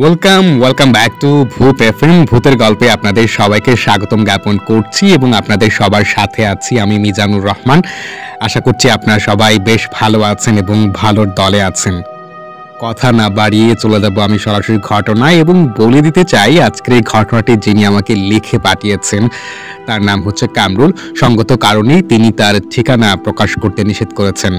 Welcome back to ভূত FM. ভূতের গল্পে আপনাদের সবাইকে স্বাগতম জ্ঞাপন করছি এবং আপনাদের সবার সাথে আছি আমি মিজানুর রহমান। আশা করছি আপনারা সবাই বেশ ভালো আছেন এবং ভালোর দলে আছেন। কথা না বাড়িয়ে চলে যাব আমি সরাসরি ঘটনায় এবং বলে দিতে চাই আজকের এই ঘটনাটি যিনি আমাকে লিখে পাঠিয়েছেন তার নাম হচ্ছে কামরুল। সঙ্গত কারণেই তিনি তার ঠিকানা প্রকাশ করতে নিষেধ করেছেন।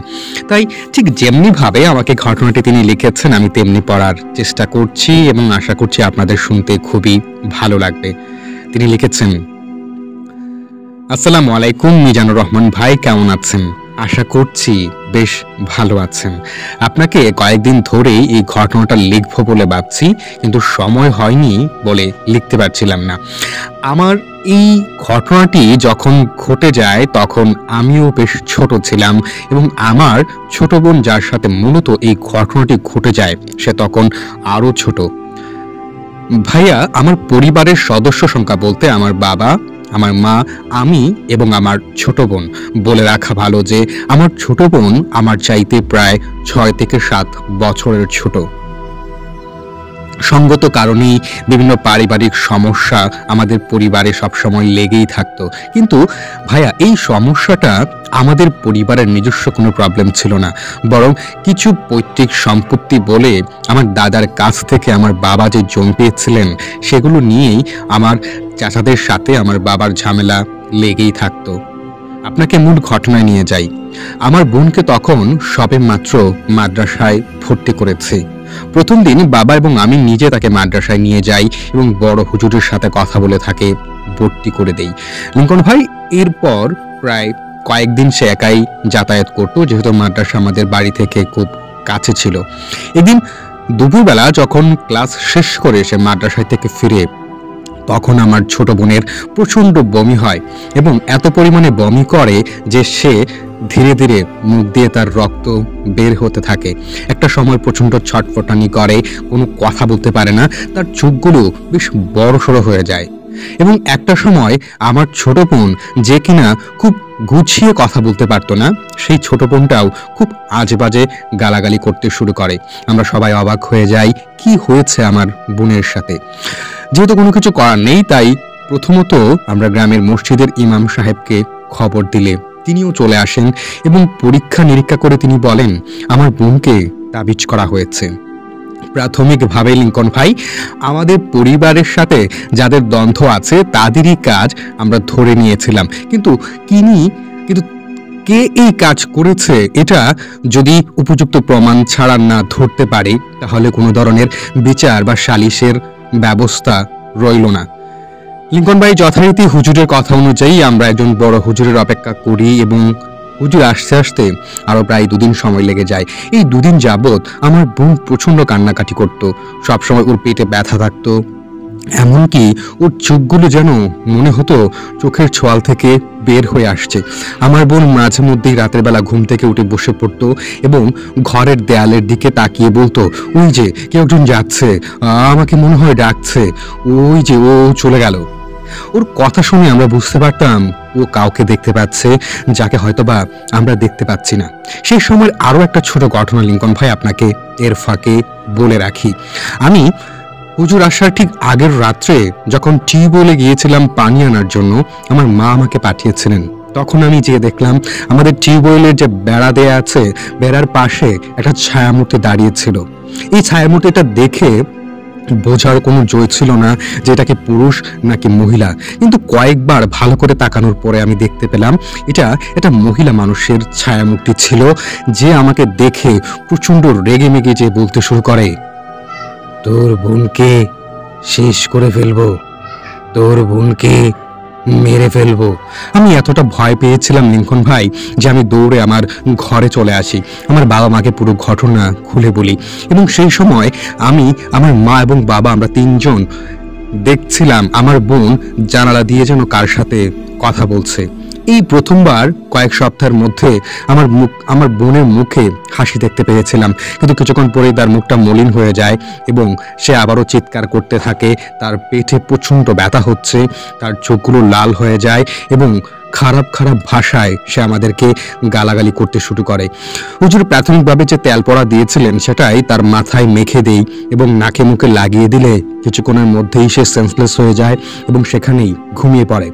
তাই ঠিক যেমনিভাবে আমাকে ঘটনাটি তিনি লিখেছেন আমি তেমনি পড়ার চেষ্টা করছি এবং আশা করছি আপনাদের শুনতে খুবই ভালো লাগবে। তিনি লিখেছেন, আসসালামু আলাইকুম মিজানুর রহমান ভাই, কেমন আছেন? আশা করছি বেশ ভালো আছেন। আপনাকে কয়েকদিন ধরেই এই ঘটনাটা লিখব বলে ভাবছি, কিন্তু সময় হয়নি বলে লিখতে পারছিলাম না। আমার এই ঘটনাটি যখন ঘটে যায় তখন আমিও বেশ ছোট ছিলাম এবং আমার ছোট বোন যার সাথে মূলত এই ঘটনাটি ঘটে যায় সে তখন আরও ছোট। ভাইয়া, আমার পরিবারের সদস্য সংখ্যা বলতে আমার বাবা, আমার মা, আমি এবং আমার ছোট বোন। বলে রাখা ভালো যে আমার ছোট বোন আমার চাইতে প্রায় 6 থেকে 7 বছরের ছোট। সঙ্গত কারণেই বিভিন্ন পারিবারিক সমস্যা আমাদের পরিবারে সবসময় লেগেই থাকতো। কিন্তু ভাইয়া, এই সমস্যাটা আমাদের পরিবারের নিজস্ব কোনো প্রবলেম ছিল না, বরং কিছু পৈতৃক সম্পত্তি বলে আমার দাদার কাছ থেকে আমার বাবা যে জমি পেয়েছিলেন সেগুলো নিয়েই আমার চাচাদের সাথে আমার বাবার ঝামেলা লেগেই থাকতো। আপনাকে মূল ঘটনায় নিয়ে যাই। আমার বোনকে তখন সবে মাত্র মাদ্রাসায় ভর্তি করেছে। প্রথম দিন বাবা এবং আমি নিজে তাকে মাদ্রাসায় নিয়ে যাই এবং বড় হুজুরের সাথে কথা বলে তাকে ভর্তি করে দেই। লিঙ্কন ভাই, এরপর প্রায় কয়েকদিন সে একাই যাতায়াত করত, যেহেতু মাদ্রাসা আমাদের বাড়ি থেকে খুব কাছে ছিল। একদিন দুপুরবেলা যখন ক্লাস শেষ করে সে মাদ্রাসায় থেকে ফিরে তখন আমার ছোট বোনের প্রচণ্ড বমি হয় এবং এত পরিমাণে বমি করে যে সে ধীরে ধীরে মুখ দিয়ে তার রক্ত বের হতে থাকে। একটা সময় প্রচণ্ড ছটফটানি করে, কোনো কথা বলতে পারে না, তার চোখগুলো বেশ বড়সড় হয়ে যায়। এবং একটা সময় আমার ছোট বোন, যে কিনা খুব গুছিয়ে কথা বলতে পারতো না, সেই ছোট বোনটাও খুব আজেবাজে গালাগালি করতে শুরু করে। আমরা সবাই অবাক হয়ে যাই, কি হয়েছে আমার বোনের সাথে। যেহেতু কোনো কিছু করার নেই, তাই প্রথমত আমরা গ্রামের মসজিদের ইমাম সাহেবকে খবর দিলে তিনিও চলে আসেন এবং পরীক্ষা নিরীক্ষা করে তিনি বলেন আমার বোনকে তাবিজ করা হয়েছে। প্রাথমিকভাবে লিঙ্কন ভাই, আমাদের পরিবারের সাথে যাদের দ্বন্দ্ব আছে তাদেরই কাজ আমরা ধরে নিয়েছিলাম, কিন্তু কে এই কাজ করেছে এটা যদি উপযুক্ত প্রমাণ ছাড়া না ধরতে পারি তাহলে কোনো ধরনের বিচার বা সালিশের ব্যবস্থা রইল না। লিঙ্কন ভাই, যথারীতি হুজুরের কথা অনুযায়ী আমরা একজন বড় হুজুরের অপেক্ষা করি এবং হুজুর আসতে আসতে আরো প্রায় 2 দিন সময় লেগে যায়। এই 2 দিন যাবৎ আমার বোন প্রচন্ড কান্নাকাটি করত, সবসময় ওর পেটে ব্যথা থাকতো, এমনকি ওর চোখগুলো যেন মনে হতো চোখের ছোঁয়াল থেকে বের হয়ে আসছে। আমার বোন মাঝে মধ্যেই রাতের বেলা ঘুম থেকে উঠে বসে পড়তো এবং ঘরের দেয়ালের দিকে তাকিয়ে বলতো, ওই যে কেউ একজন যাচ্ছে, আমাকে মনে হয় ডাকছে, ওই যে ও চলে গেল। ওর কথা শুনে আমরা বুঝতে পারতাম ও কাউকে দেখতে পাচ্ছে যাকে হয়তোবা আমরা দেখতে পাচ্ছি না। সেই সময়ের আরো একটা ছোট ঘটনা লিঙ্কন ভাই আপনাকে এর ফাঁকে বলে রাখি। আমি হুজুর আসার ঠিক আগের রাত্রে যখন টিউবওয়েলে গিয়েছিলাম পানি আনার জন্য, আমার মা আমাকে পাঠিয়েছিলেন। তখন আমি যেয়ে দেখলাম আমাদের টিউবওয়েলের যে বেড়া দেয়া আছে, বেড়ার পাশে একটা ছায়ামূর্তি দাঁড়িয়েছিল। এই ছায়ামূর্তিটা দেখে বোঝার কোনো জয় ছিল না যে এটাকে পুরুষ নাকি মহিলা, কিন্তু কয়েকবার ভালো করে তাকানোর পরে আমি দেখতে পেলাম এটা মহিলা মানুষের ছায়ামূর্তি ছিল, যে আমাকে দেখে প্রচণ্ড রেগে মেগে যে বলতে শুরু করে, তোর বোনকে শেষ করে ফেলবো, তোর বোনকে মেরে ফেলবো। আমি এতটা ভয় পেয়েছিলাম লিঙ্কন ভাই যে আমি দৌড়ে আমার ঘরে চলে আসি, আমার বাবা মাকে পুরো ঘটনা খুলে বলি এবং সেই সময় আমি, আমার মা এবং বাবা আমরা 3 জন দেখছিলাম আমার বোন জানালা দিয়ে যেন কার সাথে কথা বলছে। এই প্রথমবার কয়েক সপ্তাহের মধ্যে আমার বোনের মুখে হাসি দেখতে পেয়েছিলাম, কিন্তু কিছুক্ষণ পরেই তার মুখটা মলিন হয়ে যায় এবং সে আবারও চিৎকার করতে থাকে। তার পেটে প্রচণ্ড ব্যথা হচ্ছে, তার চোখগুলো লাল হয়ে যায় এবং খারাপ খারাপ ভাষায় সে আমাদেরকে গালাগালি করতে শুরু করে। হুজুর প্রাথমিকভাবে যে তেল পড়া দিয়েছিলেন সেটাই তার মাথায় মেখে দেই এবং নাকে মুখে লাগিয়ে দিলে কিছুক্ষণের মধ্যেই সে সেন্সলেস হয়ে যায় এবং সেখানেই ঘুমিয়ে পড়ে।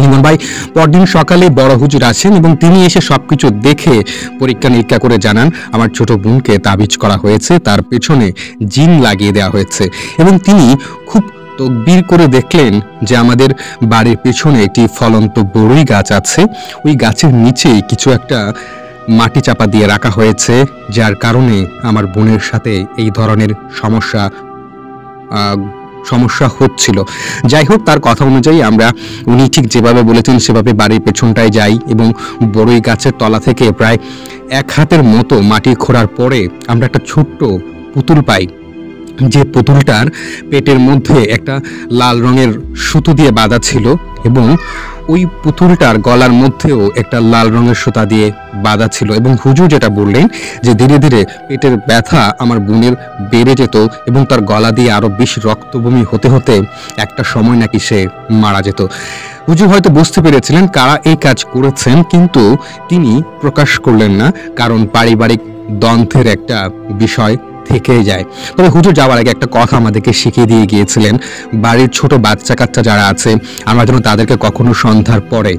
লিমন ভাই পরদিন সকালে বড় হুজুর আসেন এবং তিনি এসে সবকিছু দেখে পরীক্ষা নিরীক্ষা করে জানান আমার ছোট বোনকে তাবিজ করা হয়েছে, তার পেছনে জিন লাগিয়ে দেওয়া হয়েছে। এবং তিনি খুব তকবীর করে দেখলেন যে আমাদের বাড়ির পেছনে একটি ফলন্ত বড়ই গাছ আছে, ওই গাছের নিচেই কিছু একটা মাটি চাপা দিয়ে রাখা হয়েছে, যার কারণে আমার বোনের সাথে এই ধরনের সমস্যা হচ্ছিল। যাই হোক, তার কথা অনুযায়ী আমরা উনি ঠিক যেভাবে বলেছেন সেভাবে বাড়ির পেছনটায় যাই এবং বড়ই গাছের তলা থেকে প্রায় 1 হাতের মতো মাটি খোঁড়ার পরে আমরা একটা ছোট্ট পুতুল পাই, যে পুতুলটার পেটের মধ্যে একটা লাল রঙের সুতো দিয়ে বাঁধা ছিল এবং ওই পুতুলটার গলার মধ্যেও একটা লাল রঙের সুতা দিয়ে বাঁধা ছিল। এবং হুজুর যেটা বললেন যে ধীরে ধীরে পেটের ব্যথা আমার বোনের বেড়ে যেত এবং তার গলা দিয়ে আরো বেশি রক্তবমি হতে হতে একটা সময় নাকি সে মারা যেত। হুজুর হয়তো বুঝতে পেরেছিলেন কারা এই কাজ করেছেন, কিন্তু তিনি প্রকাশ করলেন না, কারণ পারিবারিক দ্বন্দ্বের একটা বিষয় থেকেই যায়। তবে হুজুর যাওয়ার আগে একটা কথা আমাদেরকে শিখিয়ে দিয়ে গিয়েছিলেন, বাড়ির ছোট বাচ্চা কাচ্চা যারা আছে আমরা যেন তাদেরকে কখনো সন্ধ্যার পরে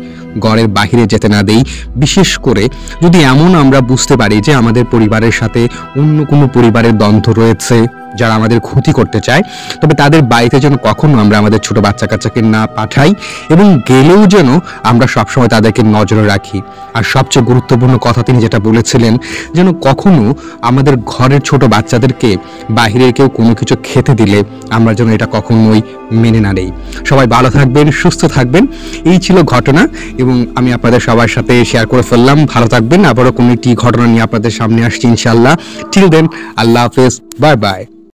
ঘরের বাহিরে যেতে না দেই। বিশেষ করে যদি এমন আমরা বুঝতে পারি যে আমাদের পরিবারের সাথে অন্য কোনো পরিবারের দ্বন্দ্ব রয়েছে যারা আমাদের ক্ষতি করতে চায়, তবে তাদের বাড়িতে যেন কখনো আমরা আমাদের ছোট বাচ্চা কাচ্চাকে না পাঠাই এবং গেলেও যেন আমরা সবসময় তাদেরকে নজরে রাখি। আর সবচেয়ে গুরুত্বপূর্ণ কথা তিনি যেটা বলেছিলেন, যেন কখনো আমাদের ঘরের ছোট বাচ্চাদেরকে বাহিরের কেউ কোনো কিছু খেতে দিলে আমরা যেন এটা কখনোই মেনে না নেই। সবাই ভালো থাকবেন, সুস্থ থাকবেন। এই ছিল ঘটনা এবং আমি আপনাদের সবার সাথে শেয়ার করে ফেললাম। ভালো থাকবেন, আবারও কোনো একটি ঘটনা নিয়ে আপনাদের সামনে আসছি ইনশাআল্লাহ। টিল দেন, আল্লাহ হাফেজ, বাই বাই।